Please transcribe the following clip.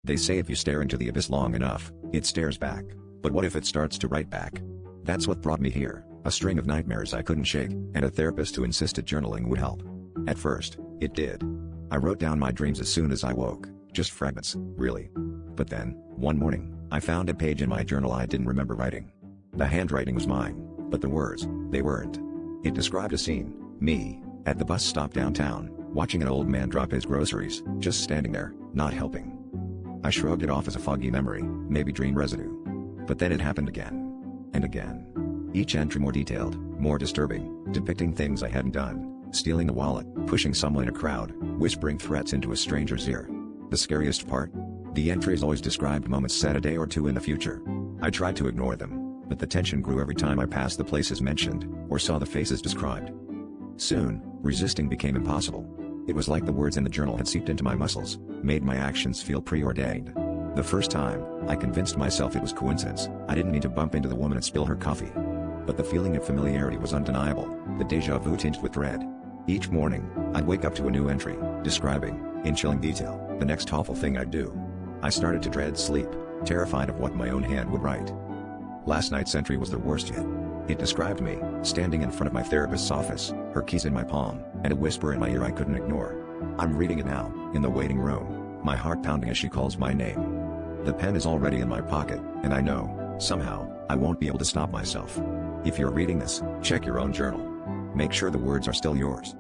They say if you stare into the abyss long enough, it stares back. But what if it starts to write back? That's what brought me here, a string of nightmares I couldn't shake, and a therapist who insisted journaling would help. At first, it did. I wrote down my dreams as soon as I woke, just fragments, really. But then, one morning, I found a page in my journal I didn't remember writing. The handwriting was mine, but the words, they weren't. It described a scene, me, at the bus stop downtown, watching an old man drop his groceries, just standing there, not helping. I shrugged it off as a foggy memory, maybe dream residue. But then it happened again. And again. Each entry more detailed, more disturbing, depicting things I hadn't done, stealing a wallet, pushing someone in a crowd, whispering threats into a stranger's ear. The scariest part? The entries always described moments set a day or two in the future. I tried to ignore them, but the tension grew every time I passed the places mentioned, or saw the faces described. Soon, resisting became impossible. It was like the words in the journal had seeped into my muscles, made my actions feel preordained. The first time, I convinced myself it was coincidence. I didn't need to bump into the woman and spill her coffee. But the feeling of familiarity was undeniable, the déjà vu tinged with dread. Each morning, I'd wake up to a new entry, describing, in chilling detail, the next awful thing I'd do. I started to dread sleep, terrified of what my own hand would write. Last night's entry was the worst yet. It described me, standing in front of my therapist's office, her keys in my palm, and a whisper in my ear I couldn't ignore. I'm reading it now, in the waiting room, my heart pounding as she calls my name. The pen is already in my pocket, and I know, somehow, I won't be able to stop myself. If you're reading this, check your own journal. Make sure the words are still yours.